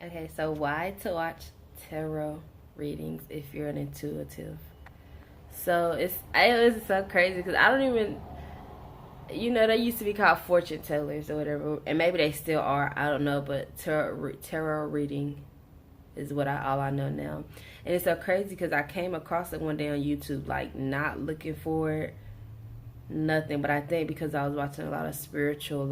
Okay, so why to watch tarot readings if you're an intuitive? So it was so crazy because I don't even, they used to be called fortune tellers or whatever, and maybe they still are. I don't know, but tarot reading is what all I know now, and it's so crazy because I came across it one day on YouTube, like not looking for it, nothing, but I think because I was watching a lot of spiritual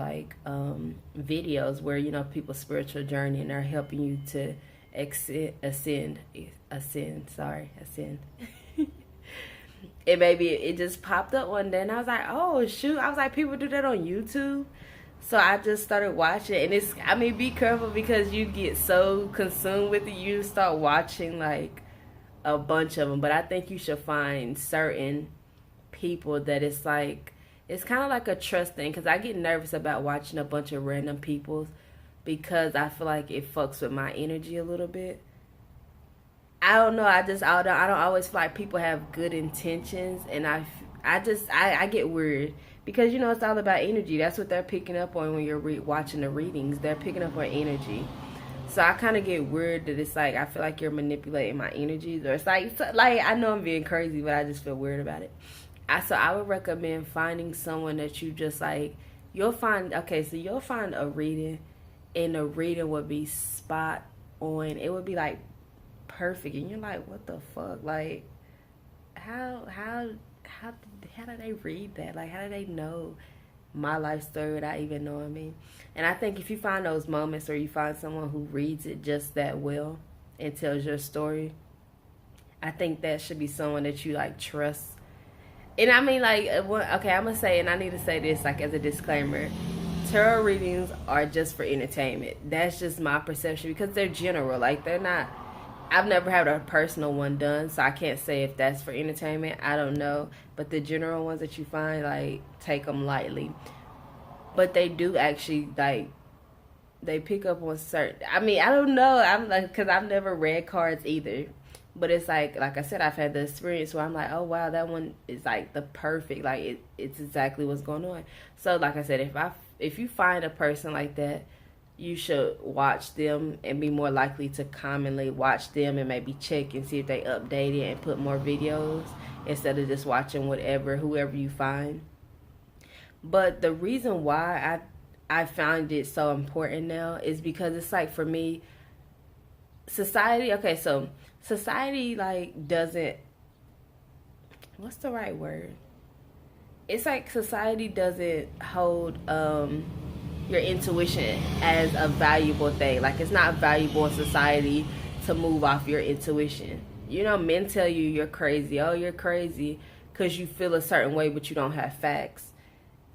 videos where people's spiritual journey and they're helping you to ascend. And maybe it just popped up one day and I was like, oh shoot, I was like, people do that on YouTube. So I just started watching, and be careful because you get so consumed with it, you start watching like a bunch of them. But I think you should find certain people that it's kind of like a trust thing, because I get nervous about watching a bunch of random people because I feel like it fucks with my energy a little bit. I don't know. I don't always feel like people have good intentions, and I get weird because it's all about energy. That's what they're picking up on when you're watching the readings. They're picking up on energy. So I kind of get weird that it's like I feel like you're manipulating my energies, or it's like I know I'm being crazy, but I just feel weird about it. So I would recommend finding someone that you just like. You'll find you'll find a reading, and the reading would be spot on. It would be like perfect, and you're like, what the fuck? Like, how did they read that? Like, how do they know my life story without even knowing me? And I think if you find those moments where you find someone who reads it just that well and tells your story, I think that should be someone that you like trust. And I mean, like, okay, I'm gonna say, and I need to say this like as a disclaimer: tarot readings are just for entertainment. That's just my perception because they're general. Like, they're not. I've never had a personal one done, so I can't say if that's for entertainment. I don't know. But the general ones that you find, like, take them lightly. But they do actually, like, they pick up on certain. I mean, I don't know. I'm like, because I've never read cards either. But it's like I said, I've had the experience where I'm like, oh wow, that one is like the perfect. Like, it's exactly what's going on. So like I said, if you find a person like that, you should watch them and be more likely to commonly watch them and maybe check and see if they update it and put more videos instead of just watching whoever you find. But the reason why I found it so important now is because it's like, for me, society like doesn't, what's the right word? It's like society doesn't hold your intuition as a valuable thing. Like, it's not valuable in society to move off your intuition. Men tell you you're crazy. Oh, you're crazy because you feel a certain way, but you don't have facts.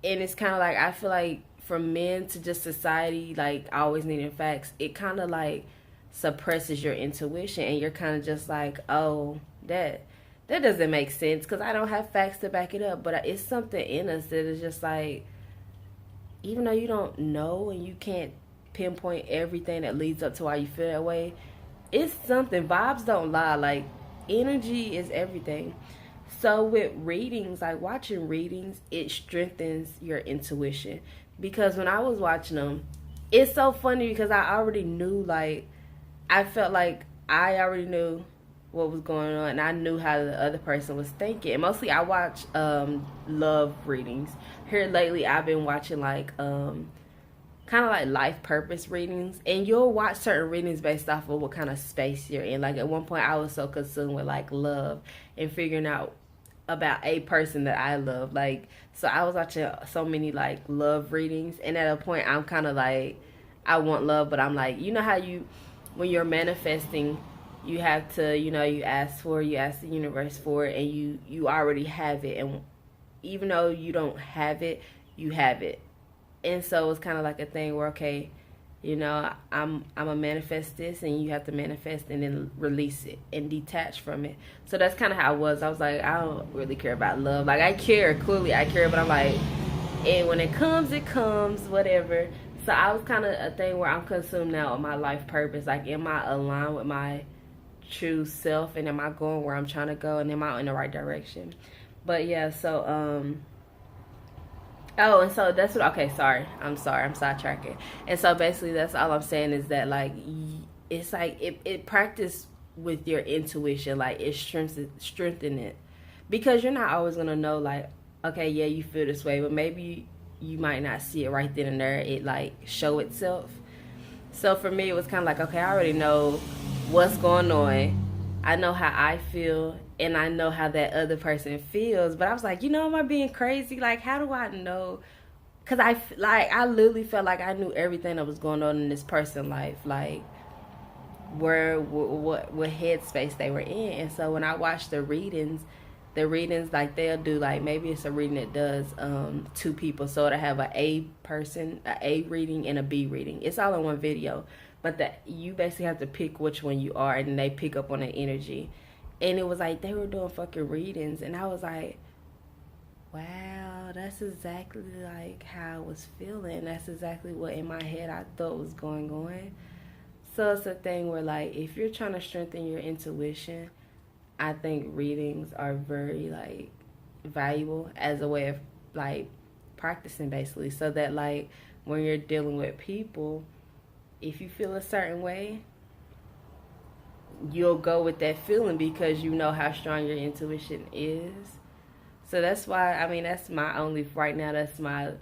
And it's kind of like, I feel like for men to just society, like, always needing facts, it kind of like suppresses your intuition, and you're kind of just like, oh, that doesn't make sense because I don't have facts to back it up. But it's something in us that is just like, even though you don't know and you can't pinpoint everything that leads up to why you feel that way, it's something. Vibes don't lie. Like, energy is everything. So with readings, like watching readings, it strengthens your intuition. Because when I was watching them, it's so funny because I already knew, like, I felt like I already knew what was going on, and I knew how the other person was thinking. And mostly I watch love readings. Here lately I've been watching like kind of like life purpose readings, and you'll watch certain readings based off of what kind of space you're in. Like, at one point I was so consumed with like love and figuring out about a person that I love. Like, so I was watching so many like love readings, and at a point I'm kind of like, I want love, but I'm like, how when you're manifesting, you have to, you ask the universe for it, and you already have it. And even though you don't have it, you have it. And so it's kind of like a thing where, okay, I'm a manifest this, and you have to manifest and then release it and detach from it. So that's kind of how I was. I was like, I don't really care about love. Like, clearly I care, but I'm like, and when it comes, whatever. So I was kind of a thing where I'm consumed now with my life purpose. Like, am I aligned with my true self, and am I going where I'm trying to go, and am I in the right direction? But yeah, so and so that's what, okay, I'm sidetracking. And so basically that's all I'm saying is that, like, it's like it practice with your intuition, like it strengthen it, because you're not always gonna know, like, okay, yeah, you feel this way, but maybe you might not see it right then and there, it like show itself. So for me, it was kind of like, okay, I already know what's going on, I know how I feel, and I know how that other person feels. But I was like, am I being crazy? Like, how do I know? Because I literally felt like I knew everything that was going on in this person's life, like where what headspace they were in. And so when I watch the readings, like they'll do, like maybe it's a reading that does two people, so to have a A reading and a B reading. It's all in one video, but that you basically have to pick which one you are, and they pick up on the energy. And it was like they were doing fucking readings, and I was like, wow, that's exactly like how I was feeling. That's exactly what in my head I thought was going on. So it's a thing where, like, if you're trying to strengthen your intuition, I think readings are very, like, valuable as a way of, like, practicing, basically. So that, like, when you're dealing with people, if you feel a certain way, you'll go with that feeling because you know how strong your intuition is. So that's why, I mean, that's my only, right now, that's my,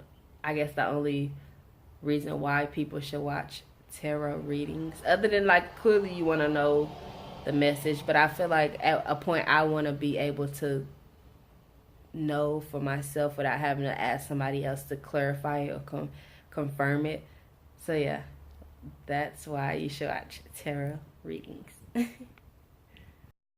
I guess, the only reason why people should watch tarot readings. Other than, like, clearly you want to know the message, but I feel like at a point I want to be able to know for myself without having to ask somebody else to clarify or confirm it. So yeah, that's why you should watch tarot readings.